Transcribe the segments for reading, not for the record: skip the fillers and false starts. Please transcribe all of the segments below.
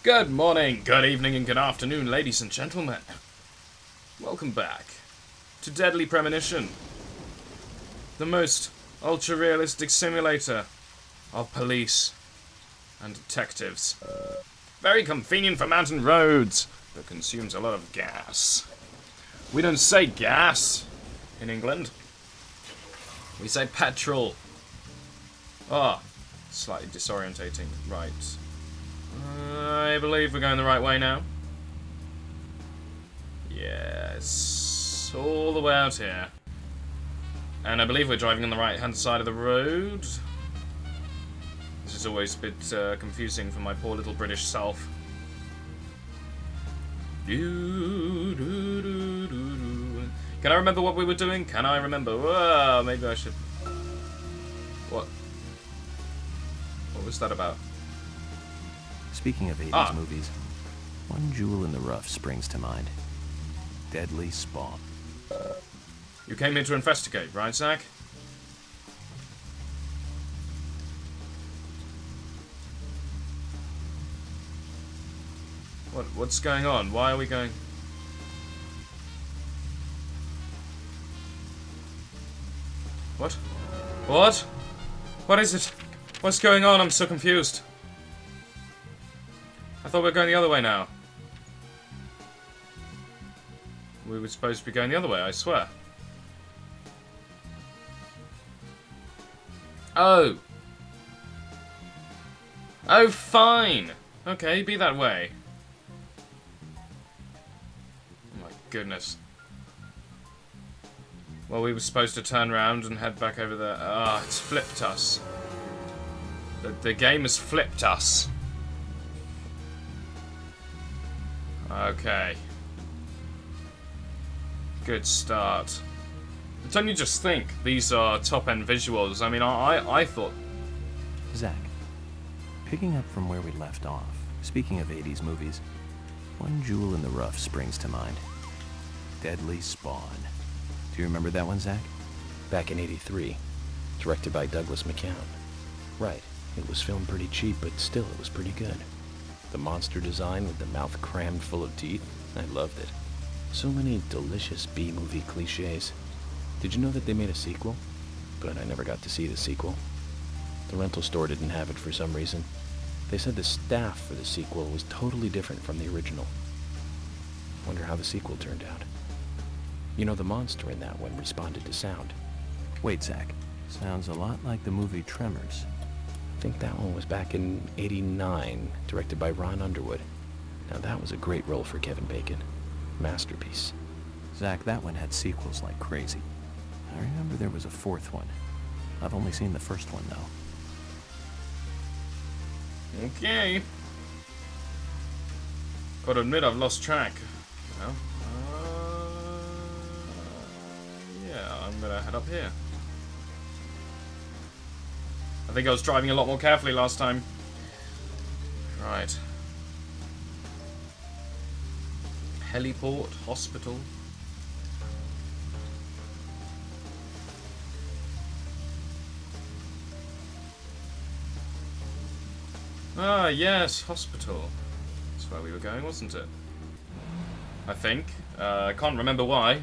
Good morning, good evening, and good afternoon, ladies and gentlemen. Welcome back to Deadly Premonition, the most ultra-realistic simulator of police and detectives. Very convenient for mountain roads, but consumes a lot of gas. We don't say gas in England. We say petrol. Ah, slightly disorientating. Right. I believe we're going the right way now. Yes, all the way out here. And I believe we're driving on the right-hand side of the road. This is always a bit confusing for my poor little British self. Can I remember what we were doing? Can I remember? Whoa, maybe I should... What? What was that about? Speaking of 80s movies, one jewel in the rough springs to mind. Deadly Spawn. You came here to investigate, right, Zach? What's going on? Why are we going... What? What? What is it? What's going on? I'm so confused. I thought we were going the other way now. We were supposed to be going the other way, I swear. Oh! Oh, fine! Okay, be that way. Oh my goodness. Well, we were supposed to turn around and head back over there. Ah, it's flipped us. The game has flipped us. Okay. Good start. Don't you just think these are top-end visuals? I mean, I thought... Zach, picking up from where we left off, speaking of 80s movies, one jewel in the rough springs to mind. Deadly Spawn. Do you remember that one, Zach? Back in '83, directed by Douglas McCown. Right, it was filmed pretty cheap, but still it was pretty good. The monster design with the mouth crammed full of teeth, I loved it. So many delicious B-movie cliches. Did you know that they made a sequel? But I never got to see the sequel. The rental store didn't have it for some reason. They said the staff for the sequel was totally different from the original. Wonder how the sequel turned out. You know, the monster in that one responded to sound. Wait, Zach. Sounds a lot like the movie Tremors. I think that one was back in '89, directed by Ron Underwood. Now that was a great role for Kevin Bacon. Masterpiece. Zach, that one had sequels like crazy. I remember there was a fourth one. I've only seen the first one, though. Okay. Gotta admit, I've lost track. Well, yeah, I'm gonna head up here. I think I was driving a lot more carefully last time. Right. Heliport, hospital. Ah, yes, hospital. That's where we were going, wasn't it? I think. I can't remember why.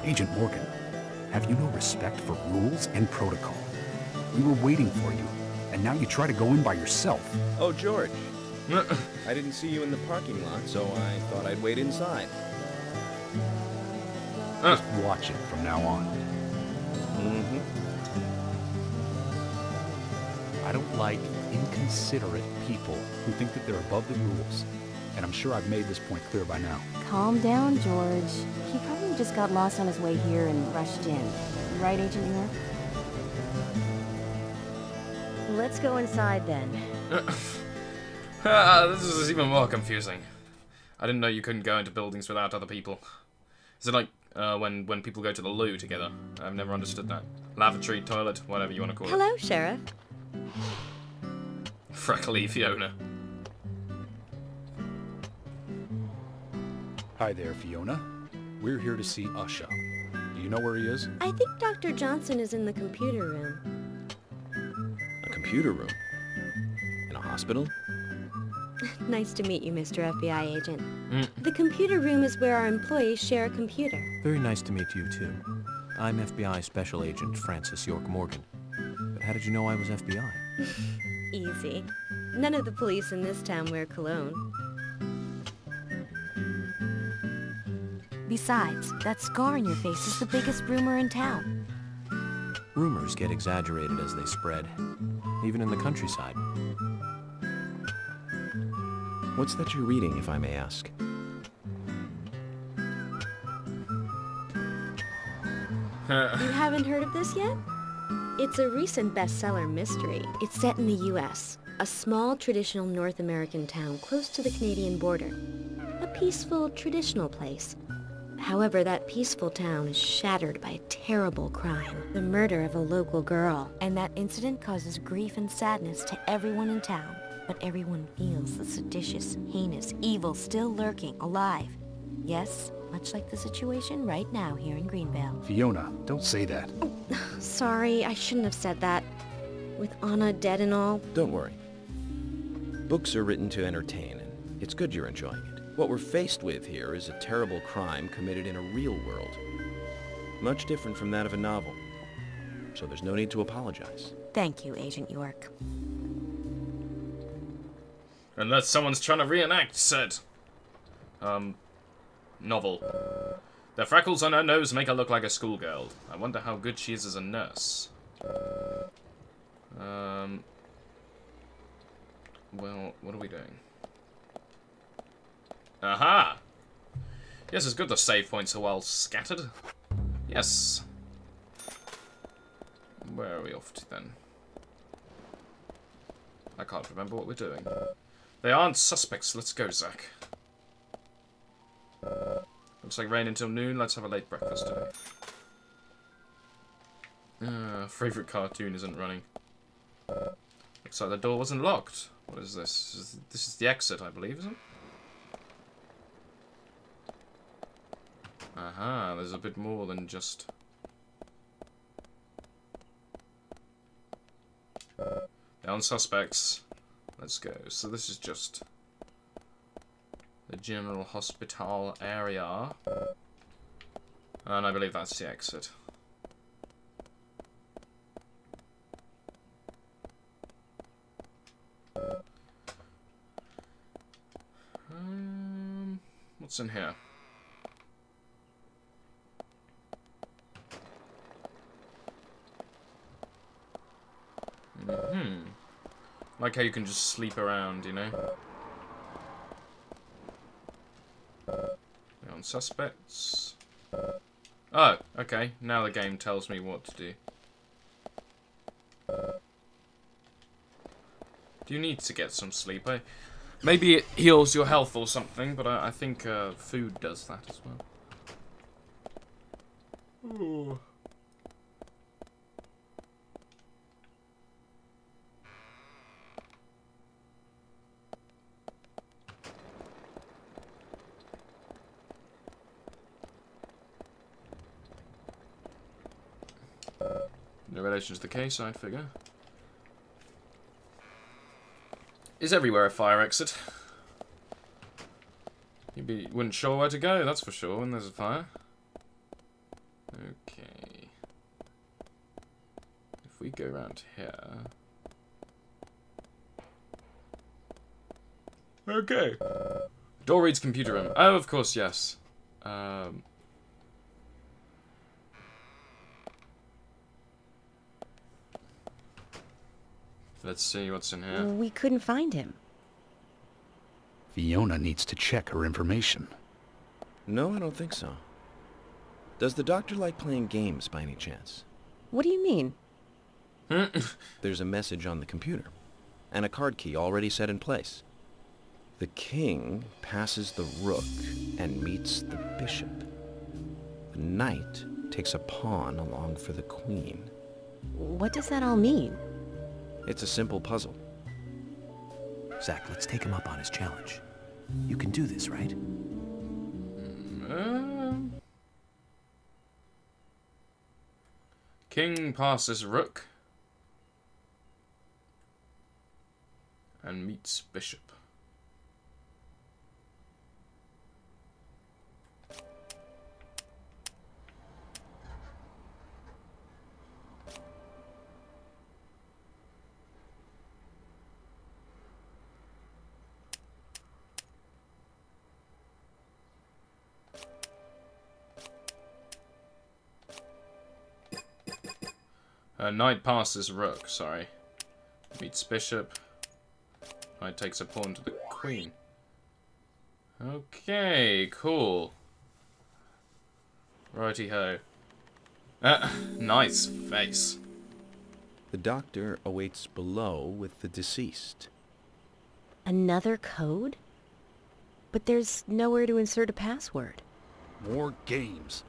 Agent Morgan, have you no respect for rules and protocol? We were waiting for you, and now you try to go in by yourself. Oh, George. I didn't see you in the parking lot, so I thought I'd wait inside. Just watch it from now on. I don't like inconsiderate people who think that they're above the rules. And I'm sure I've made this point clear by now. Calm down, George. He probably just got lost on his way here and rushed in. Right, Agent York? Let's go inside then. This is even more confusing. I didn't know you couldn't go into buildings without other people. Is it like when people go to the loo together? I've never understood that. Lavatory, toilet, whatever you want to call it. Hello, Sheriff. Freckly Fiona. Hi there, Fiona. We're here to see Usha. Do you know where he is? I think Dr. Johnson is in the computer room. A computer room? In a hospital? Nice to meet you, Mr. FBI agent. The computer room is where our employees share a computer. Very nice to meet you, too. I'm FBI Special Agent Francis York Morgan. But how did you know I was FBI? Easy. None of the police in this town wear cologne. Besides, that scar on your face is the biggest rumor in town. Rumors get exaggerated as they spread, even in the countryside. What's that you're reading, if I may ask? You haven't heard of this yet? It's a recent bestseller mystery. It's set in the U.S., a small traditional North American town close to the Canadian border. A peaceful, traditional place. However, that peaceful town is shattered by a terrible crime, the murder of a local girl. And that incident causes grief and sadness to everyone in town. But everyone feels the seditious, heinous evil still lurking, alive. Yes, much like the situation right now here in Greenvale. Fiona, don't say that. Sorry, I shouldn't have said that. With Anna dead and all. Don't worry. Books are written to entertain, and it's good you're enjoying it. What we're faced with here is a terrible crime committed in a real world. Much different from that of a novel. So there's no need to apologize. Thank you, Agent York. Unless someone's trying to reenact said novel. The freckles on her nose make her look like a schoolgirl. I wonder how good she is as a nurse. Well, what are we doing? Aha! Yes, it's good the save points are well scattered. Yes. Where are we off to then? I can't remember what we're doing. They aren't suspects. Let's go, Zach. Looks like rain until noon. Let's have a late breakfast today. Favorite cartoon isn't running. Looks like the door wasn't locked. What is this? This is the exit, I believe, isn't it? Aha, there's a bit more than just... Down suspects. Let's go. So this is just the general hospital area. And I believe that's the exit. What's in here? Like how you can just sleep around, you know? On suspects. Oh, okay. Now the game tells me what to do. Do you need to get some sleep? Maybe it heals your health or something, but I think food does that as well. Ooh. No relation to the case, I'd figure. Is everywhere a fire exit? You wouldn't sure where to go, that's for sure, when there's a fire. Okay. If we go around here... Okay. Door reads computer room. Oh, of course, yes. Let's see what's in here. We couldn't find him. Fiona needs to check her information. No, I don't think so. Does the doctor like playing games by any chance? What do you mean? There's a message on the computer, and a card key already set in place. The king passes the rook and meets the bishop. The knight takes a pawn along for the queen. What does that all mean? It's a simple puzzle. Zach, let's take him up on his challenge. You can do this, right? King passes rook and meets bishop. Knight passes rook, sorry. Meets bishop. Knight takes a pawn to the queen. Okay, cool. Righty-ho. Nice face. The doctor awaits below with the deceased. Another code? But there's nowhere to insert a password. More games.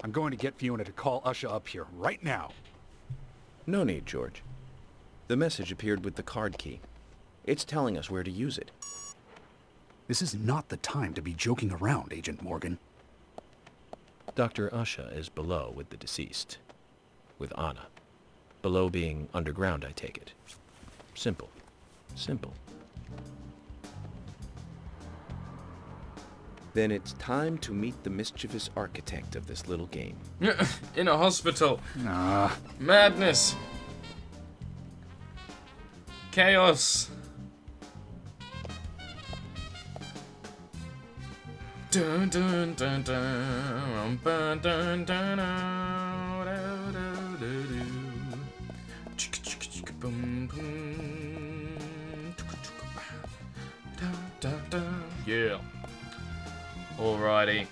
I'm going to get Fiona to call Usha up here right now. No need, George. The message appeared with the card key. It's telling us where to use it. This is not the time to be joking around, Agent Morgan. Dr. Usha is below with the deceased. With Anna. Below being underground, I take it. Simple. Simple. Then it's time to meet the mischievous architect of this little game. In a hospital. Nah. Madness. Chaos. Dun dun dun dun dun dun dun dun. Yeah. Alrighty.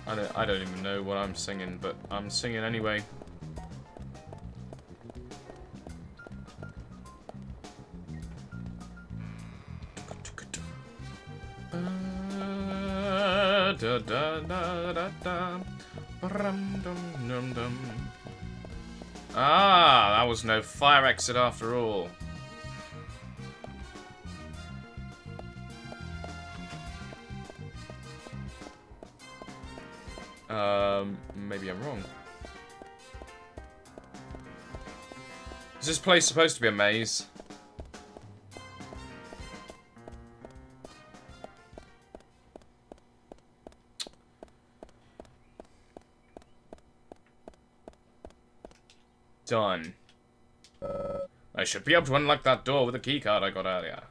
I don't even know what I'm singing, but I'm singing anyway. Ah, that was no fire exit after all. Maybe I'm wrong. Is this place supposed to be a maze? Done. I should be able to unlock that door with the keycard I got earlier.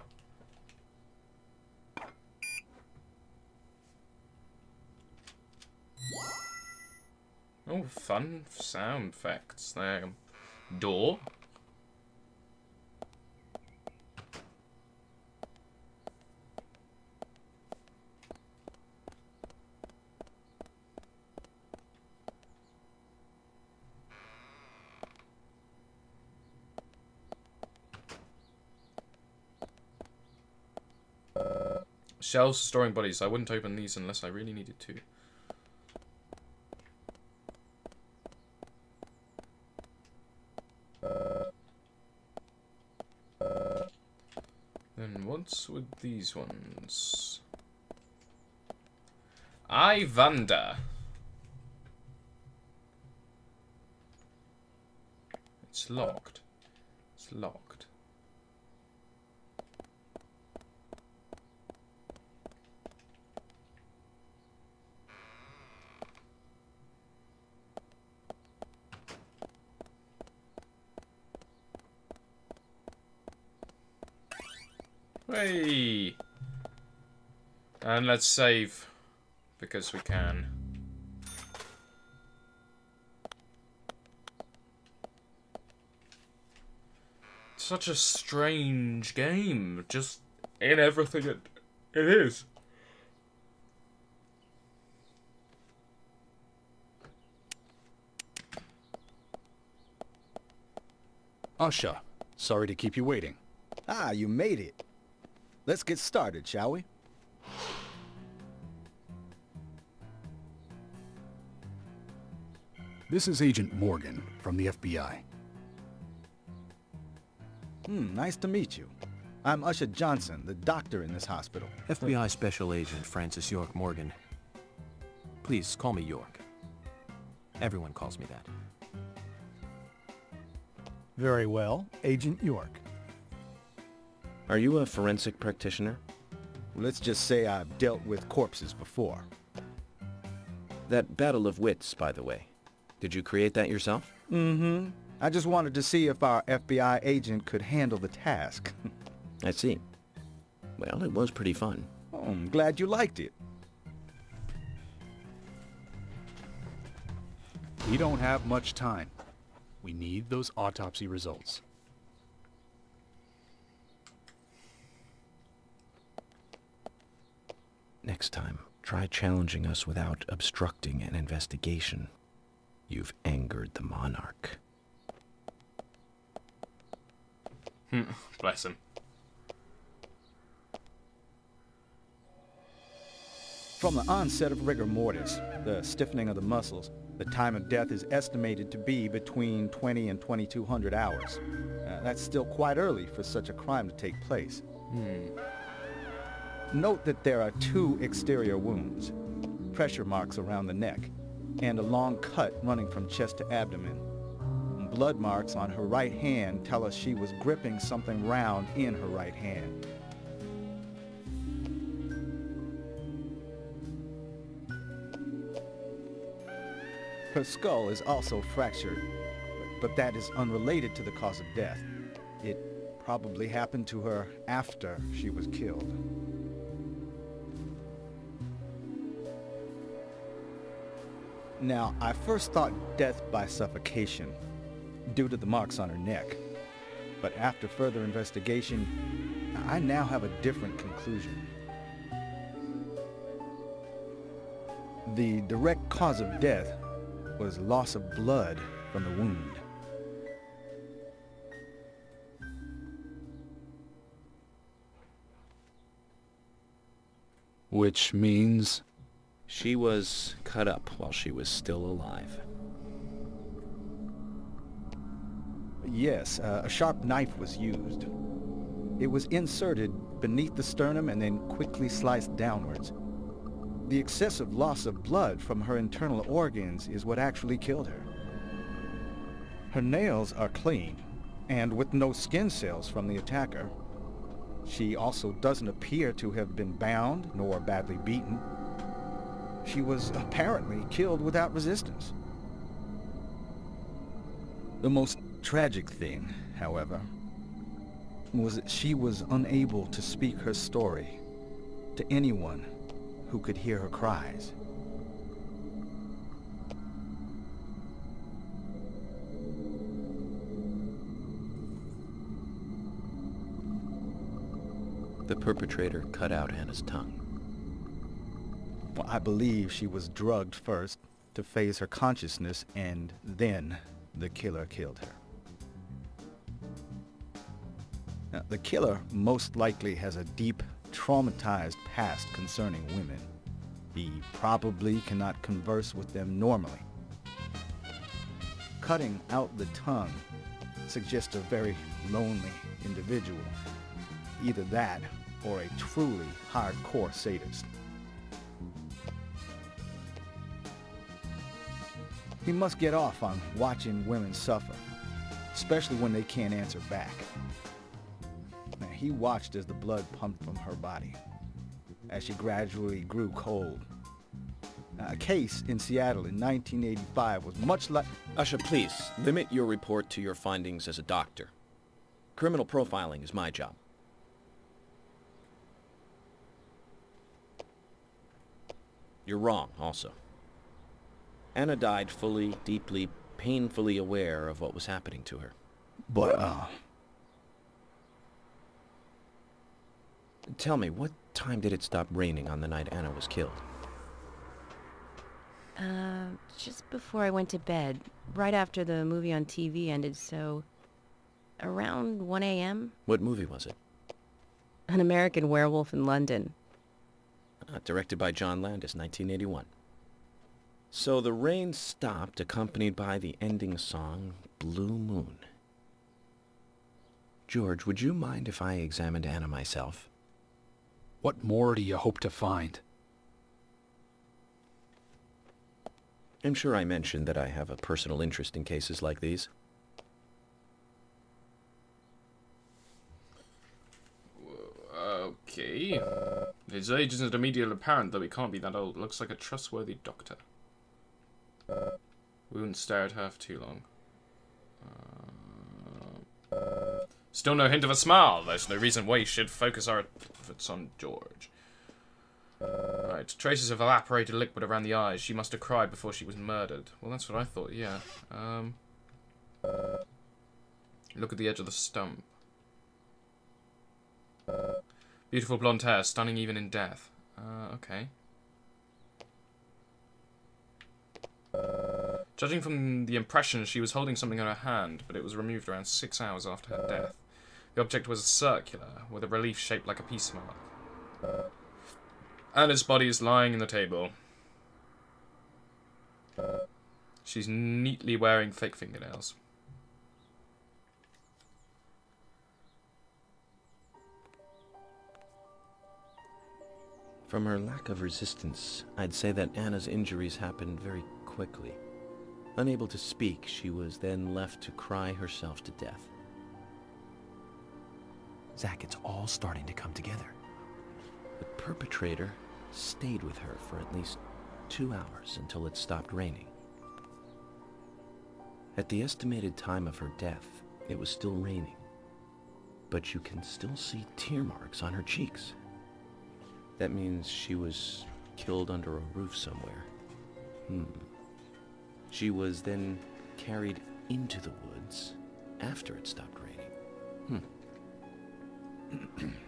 Oh, fun sound effects there. Door. Shelves storing bodies. I wouldn't open these unless I really needed to. Then what's with these ones? I wonder. It's locked. It's locked. Hey! And let's save, because we can. Such a strange game, just in everything it is. Usha, sorry to keep you waiting. Ah, you made it. Let's get started, shall we? This is Agent Morgan from the FBI. Nice to meet you. I'm Usha Johnson, the doctor in this hospital. FBI Special Agent Francis York Morgan. Please, call me York. Everyone calls me that. Very well, Agent York. Are you a forensic practitioner? Let's just say I've dealt with corpses before. That Battle of Wits, by the way. Did you create that yourself? Mm-hmm. I just wanted to see if our FBI agent could handle the task. I see. Well, it was pretty fun. Oh, I'm glad you liked it. We don't have much time. We need those autopsy results. Next time, try challenging us without obstructing an investigation. You've angered the monarch. Bless him. From the onset of rigor mortis, the stiffening of the muscles, the time of death is estimated to be between 20 and 2200 hours. That's still quite early for such a crime to take place. Note that there are 2 exterior wounds, pressure marks around the neck, and a long cut running from chest to abdomen. Blood marks on her right hand tell us she was gripping something round in her right hand. Her skull is also fractured, but that is unrelated to the cause of death. It probably happened to her after she was killed. Now, I first thought death by suffocation, due to the marks on her neck. But after further investigation, I now have a different conclusion. The direct cause of death was loss of blood from the wound. Which means... She was cut up while she was still alive. Yes, a sharp knife was used. It was inserted beneath the sternum and then quickly sliced downwards. The excessive loss of blood from her internal organs is what actually killed her. Her nails are clean, and with no skin cells from the attacker. She also doesn't appear to have been bound nor badly beaten. She was apparently killed without resistance. The most tragic thing, however, was that she was unable to speak her story to anyone who could hear her cries. The perpetrator cut out Anna's tongue. Well, I believe she was drugged first to phase her consciousness, and then the killer killed her. Now, the killer most likely has a deep, traumatized past concerning women. He probably cannot converse with them normally. Cutting out the tongue suggests a very lonely individual. Either that, or a truly hardcore sadist. He must get off on watching women suffer, especially when they can't answer back. Now, he watched as the blood pumped from her body, as she gradually grew cold. Now, a case in Seattle in 1985 was much like... Usha, please, limit your report to your findings as a doctor. Criminal profiling is my job. You're wrong, also. Anna died fully, deeply, painfully aware of what was happening to her. But, Tell me, what time did it stop raining on the night Anna was killed? Just before I went to bed, right after the movie on TV ended, so around 1 a.m. What movie was it? An American Werewolf in London. Directed by John Landis, 1981. So the rain stopped, accompanied by the ending song, Blue Moon. George, would you mind if I examined Anna myself? What more do you hope to find? I'm sure I mentioned that I have a personal interest in cases like these. Okay. His age isn't immediately apparent, though he can't be that old. Looks like a trustworthy doctor. We wouldn't stare at her for too long. Still no hint of a smile. There's no reason why we should focus our efforts on George. Right, traces of evaporated liquid around the eyes. She must have cried before she was murdered. Well, that's what I thought, yeah. Look at the edge of the stump. Beautiful blonde hair, stunning even in death. Okay. Judging from the impression, she was holding something in her hand, but it was removed around 6 hours after her death. The object was circular, with a relief shaped like a peace mark. Anna's body is lying in the table. She's neatly wearing fake fingernails. From her lack of resistance, I'd say that Anna's injuries happened very quickly. Unable to speak, she was then left to cry herself to death. Zach, it's all starting to come together. The perpetrator stayed with her for at least 2 hours until it stopped raining. At the estimated time of her death, it was still raining, but you can still see tear marks on her cheeks. That means she was killed under a roof somewhere. She was then carried into the woods after it stopped raining.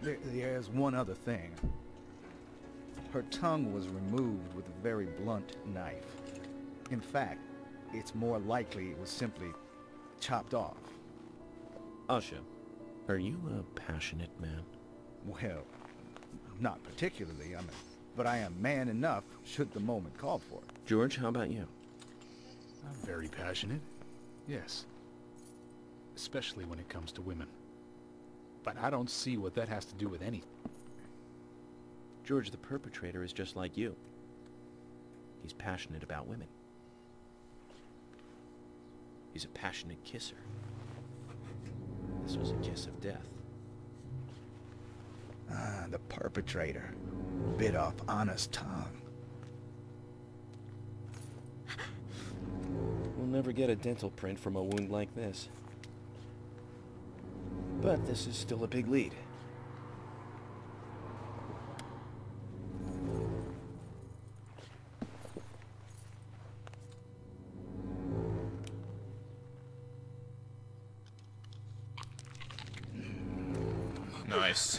There's one other thing. Her tongue was removed with a very blunt knife. In fact, it's more likely it was simply chopped off. Asha, are you a passionate man? Well, not particularly, but I am man enough should the moment call for it. George, how about you? I'm very passionate, yes. Especially when it comes to women. But I don't see what that has to do with anything. George, the perpetrator, is just like you. He's passionate about women. He's a passionate kisser. This was a kiss of death. The perpetrator bit off Anna's tongue. We'll never get a dental print from a wound like this. But this is still a big lead. Nice.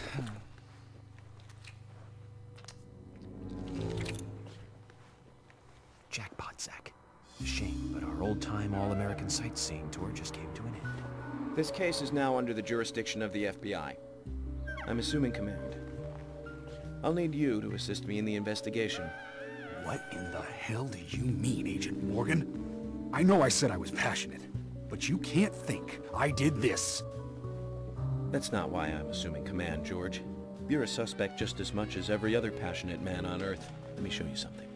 Jackpot, Zach. Shame, but our old-time all-American sightseeing tour just came to an end. This case is now under the jurisdiction of the FBI. I'm assuming command. I'll need you to assist me in the investigation. What in the hell do you mean, Agent Morgan? I know I said I was passionate, but you can't think I did this. That's not why I'm assuming command, George. You're a suspect just as much as every other passionate man on Earth. Let me show you something.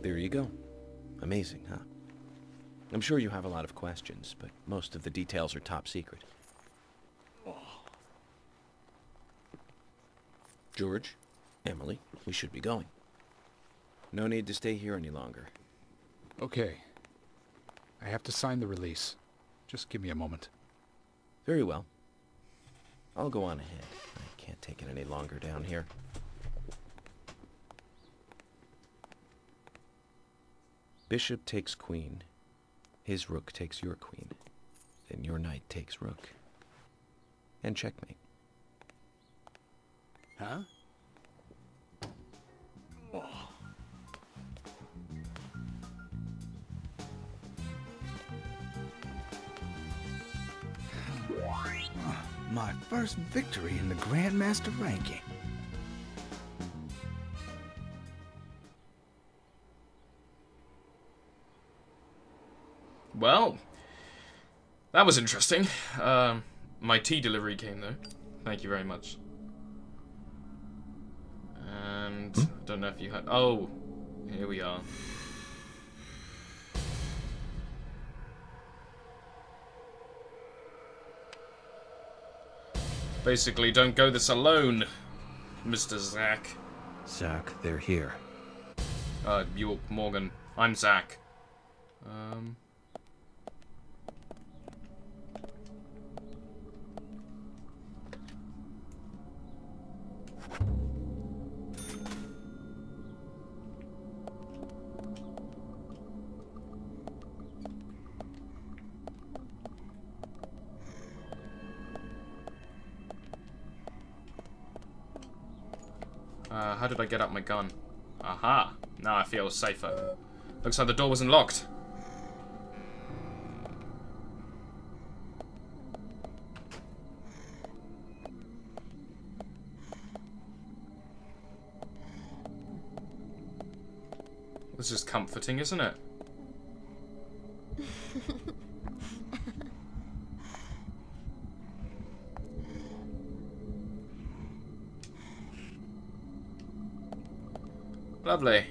There you go. Amazing, huh? I'm sure you have a lot of questions, but most of the details are top secret. George, Emily, we should be going. No need to stay here any longer. Okay. I have to sign the release. Just give me a moment. Very well. I'll go on ahead. I can't take it any longer down here. Bishop takes queen. His rook takes your queen. Then your knight takes rook. And checkmate. Huh? My first victory in the Grandmaster ranking. Well, that was interesting. My tea delivery came, though. Thank you very much. And I don't know if you had... Oh, here we are. Basically, don't go this alone, Mr. Zach. Zach, they're here. York Morgan. I'm Zach. How did I get up my gun? Aha! Now I feel safer. Looks like the door wasn't locked. This is comforting, isn't it? Lovely.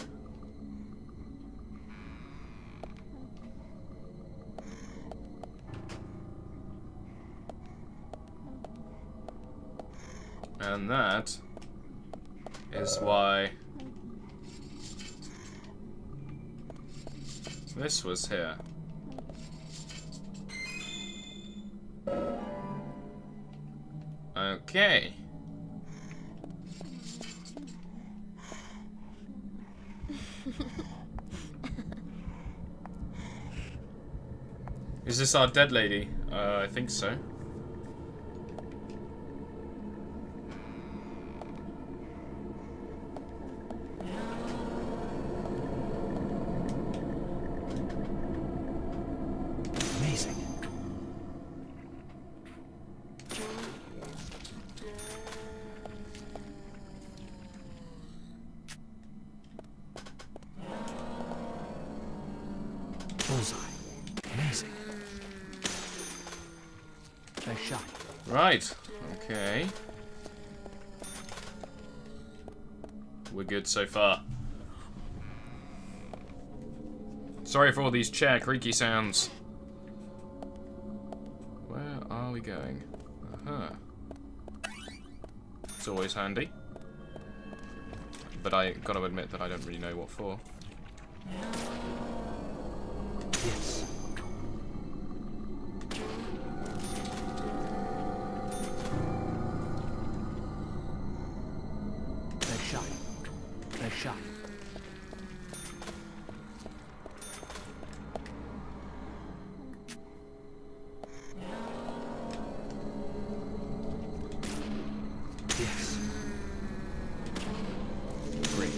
And that is why this was here. Okay. Is this our dead lady? I think so. Amazing. Bullseye. Amazing. Nice shot. Right. Okay. We're good so far. Sorry for all these chair creaky sounds. Where are we going? Uh-huh. It's always handy. But I gotta admit that I don't really know what for. Yes. Nice shot. Nice shot. Yes. Great.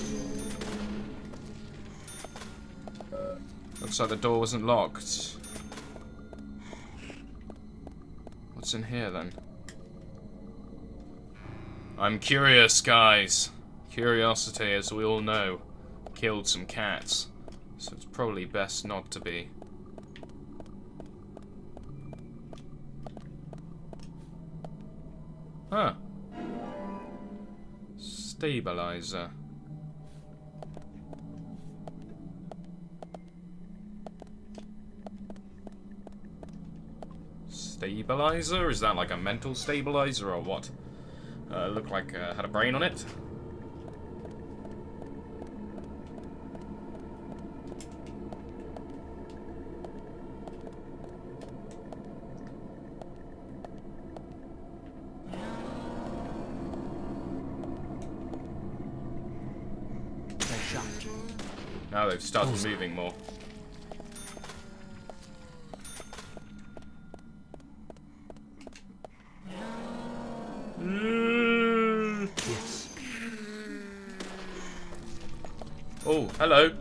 Looks like the door wasn't locked. What's in here then? I'm curious, guys. Curiosity, as we all know, killed some cats. So it's probably best not to be. Huh. Stabilizer. Stabilizer? Is that like a mental stabilizer or what? Looked like had a brain on it. Nice shot. Now they've started moving more. Yes. Oh, hello.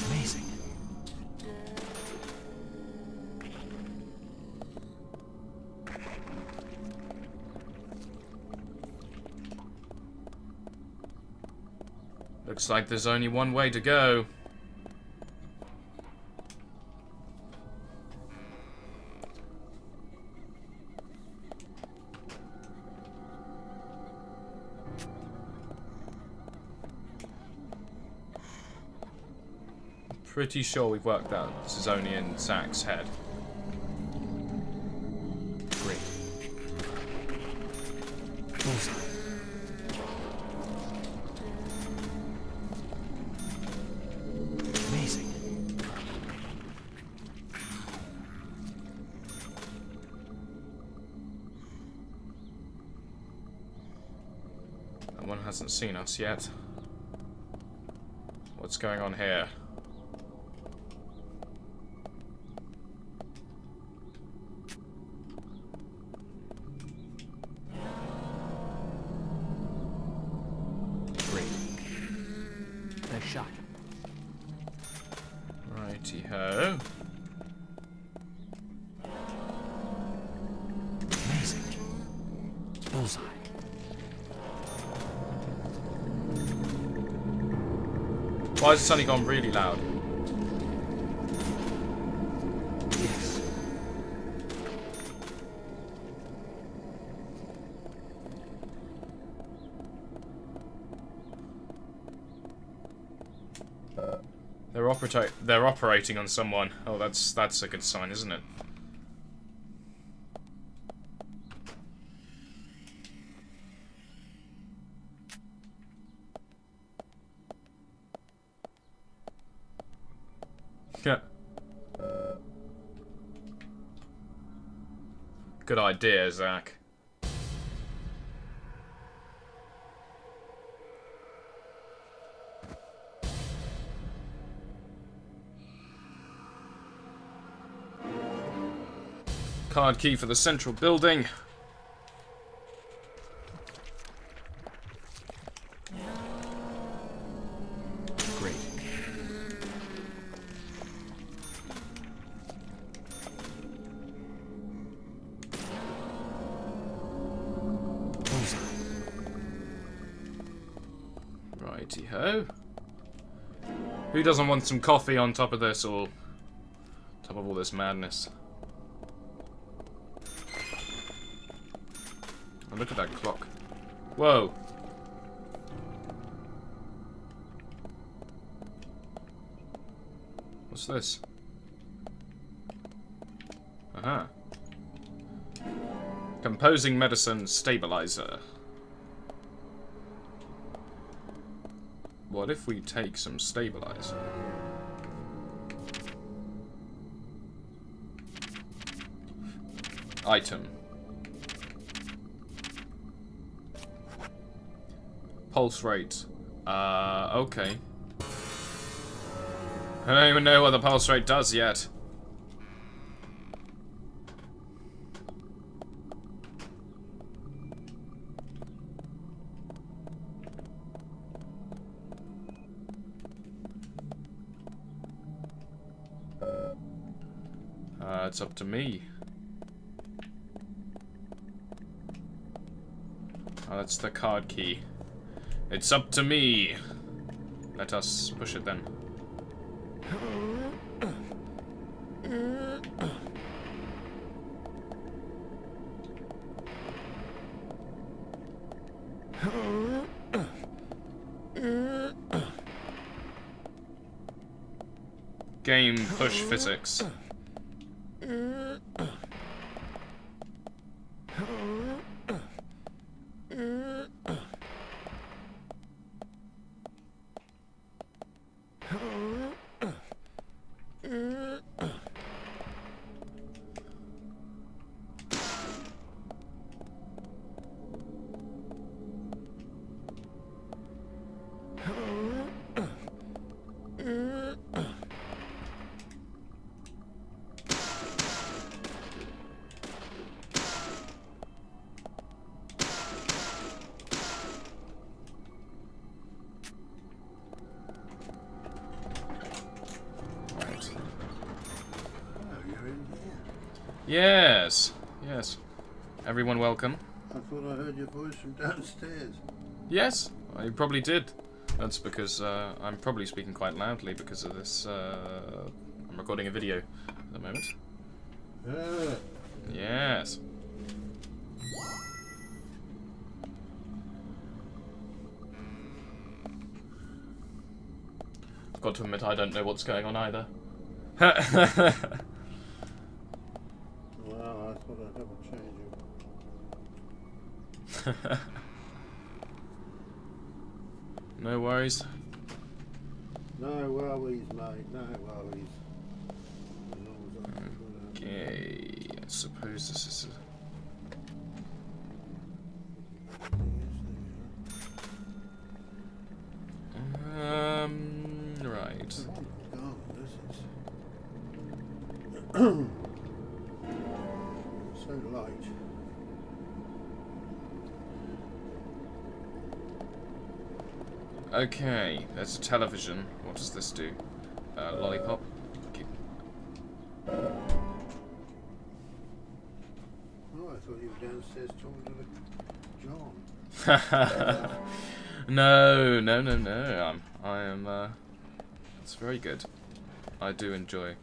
Amazing. Looks like there's only one way to go. Pretty sure we've worked out this is only in Zach's head. Great. Bullseye. Amazing. That one hasn't seen us yet. What's going on here? Shot. Righty-ho. Amazing. Bullseye. Why has it suddenly gone really loud? Yes. They're operating on someone. Oh, that's a good sign, isn't it? Yeah. Good idea, Zach. Card key for the central building. Great. Bullseye. Righty-ho. Who doesn't want some coffee on top of this, or top of all this madness? Oh, look at that clock. Whoa. What's this? Aha. Composing medicine stabilizer. What if we take some stabilizer? Item. Pulse rate. Okay. I don't even know what the pulse rate does yet. It's up to me. Oh, that's the card key. It's up to me. Let us push it then. Game push physics. Yes, yes. Everyone welcome. I thought I heard your voice from downstairs. Yes, I probably did. That's because I'm probably speaking quite loudly because of this. I'm recording a video at the moment. Yes. I've got to admit, I don't know what's going on either. Well, I thought I'd double change it. No worries. No worries, mate. No worries. Okay, I suppose this is right. So light. Okay, there's a television. What does this do? Lollipop. Okay. Oh, I thought you were downstairs talking to John. No. I am. It's very good. I do enjoy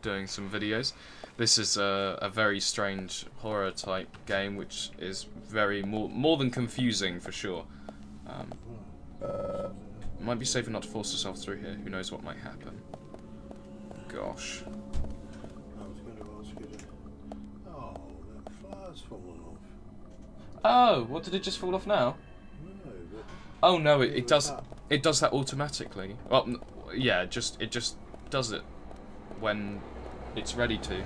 doing some videos. This is a very strange horror type game, which is very more than confusing for sure. It might be safer not to force yourself through here. Who knows what might happen? Gosh. I was going to ask you to... Oh, that flower's fallen off. Oh, what, did it just fall off now? No, but... Oh no, it does that automatically. Well, yeah, it just does it when it's ready to.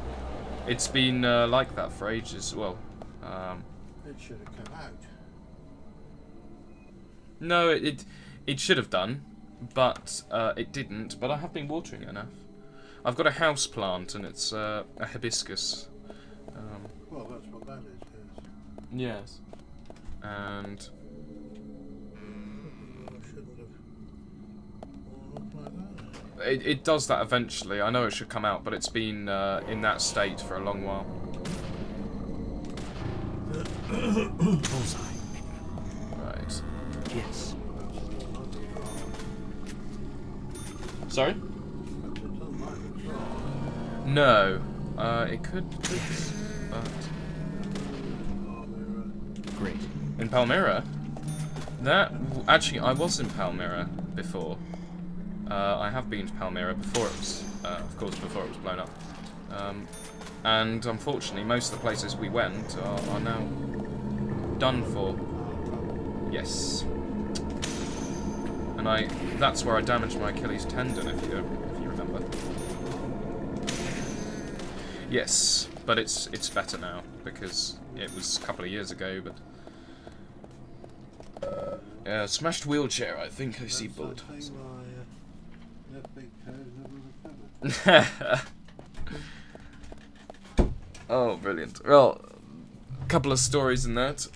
It's been like that for ages. Well, It should have come out. no, it should have done, but it didn't. But I have been watering it enough. I've got a house plant, and it's a hibiscus. Well, that's what that is, Yes. yes. And I shouldn't have fallen off like that. it does that eventually. I know it should come out, but it's been in that state for a long while. Bullseye. Right. Yes. Sorry? It doesn't like it's wrong. No. It could be, but Great. in Palmyra. Actually, I was in Palmyra before. I have been to Palmyra before it was, of course, before it was blown up. And unfortunately, most of the places we went are now done for. Yes. And that's where I damaged my Achilles tendon, if you remember. Yes, but it's better now because it was a couple of years ago. But smashed wheelchair. I think I see bullet holes. That big toe's never recovered. Oh, brilliant. Well, a couple of stories in that.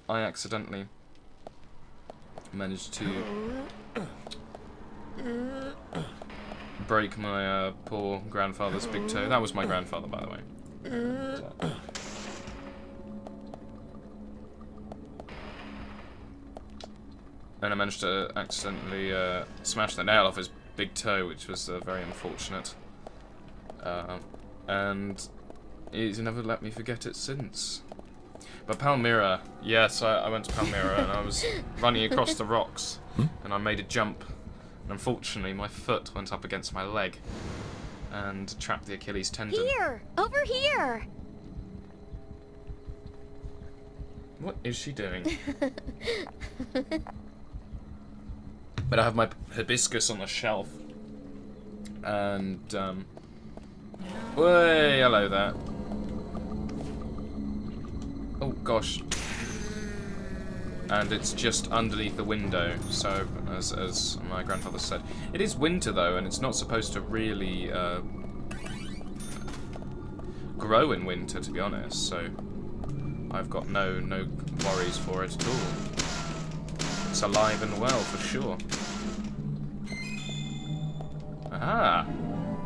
I accidentally managed to break my poor grandfather's big toe. That was my grandfather, by the way. And I managed to accidentally smash the nail off his big toe, which was very unfortunate. And he's never let me forget it since. But Palmyra, yes, I went to Palmyra and I was running across the rocks and I made a jump. And unfortunately, my foot went up against my leg and trapped the Achilles tendon. Here! Over here! What is she doing? But I have my hibiscus on the shelf. And, way, hello there. Oh, gosh. And it's just underneath the window, so, as my grandfather said. It is winter, though, and it's not supposed to really, grow in winter, to be honest, so I've got no worries for it at all. It's alive and well, for sure. Aha!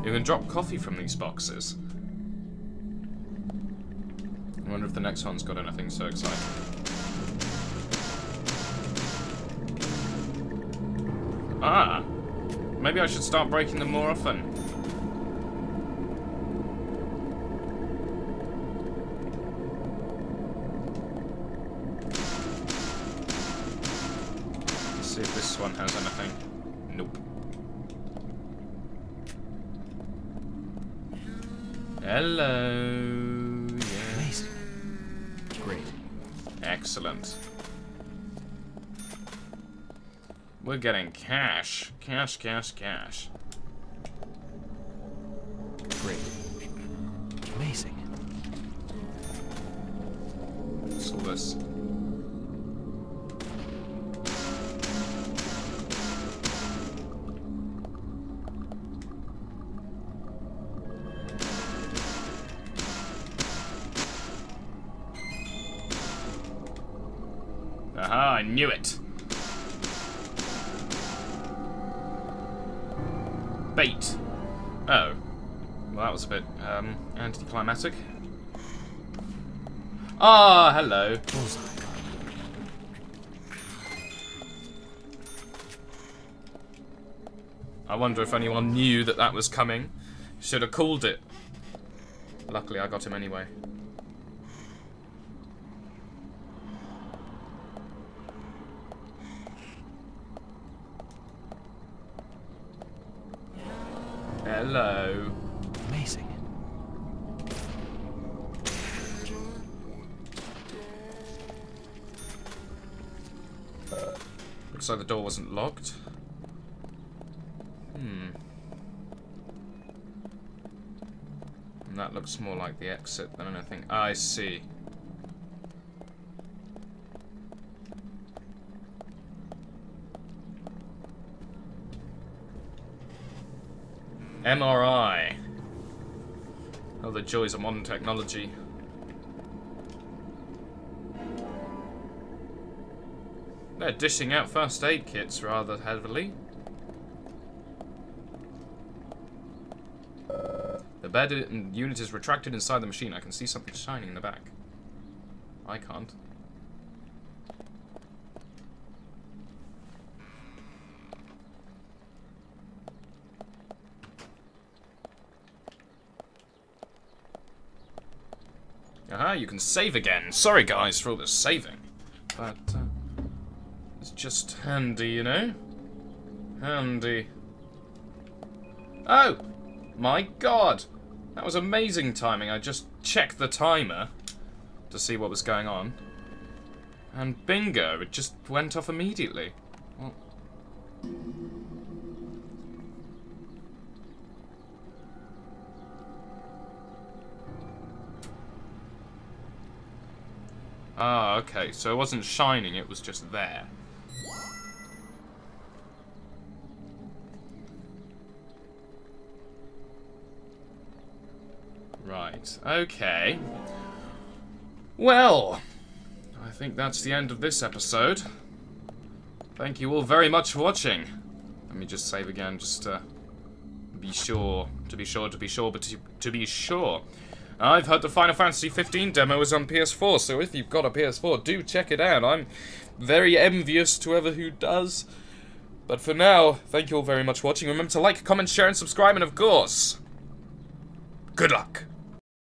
You can drop coffee from these boxes. I wonder if the next one's got anything so exciting. Ah. Maybe I should start breaking them more often. Let's see if this one has anything. Nope. Hello. Yes. Great. Excellent. We're getting cash. Cash, cash, cash. Great. Amazing. What's all this? Aha, I knew it. Bait. Oh. Well, that was a bit, anticlimactic. Ah, hello. I wonder if anyone knew that that was coming. Should have called it. Luckily, I got him anyway. Hello. Amazing. Looks like the door wasn't locked. And that looks more like the exit than anything. I see. MRI. Oh, the joys of modern technology. They're dishing out first aid kits rather heavily. The bed unit is retracted inside the machine. I can see something shining in the back. I can't. Aha, you can save again. Sorry guys for all this saving. But, it's just handy, you know? Handy. Oh! My god! That was amazing timing. I just checked the timer to see what was going on. And bingo, it just went off immediately. Well, ah, okay. So it wasn't shining, it was just there. Right, okay. Well, I think that's the end of this episode. Thank you all very much for watching. Let me just save again, just to be sure. I've heard the Final Fantasy 15 demo is on PS4, so if you've got a PS4, do check it out. I'm very envious to who does. But for now, thank you all very much for watching. Remember to like, comment, share, and subscribe, and of course, good luck.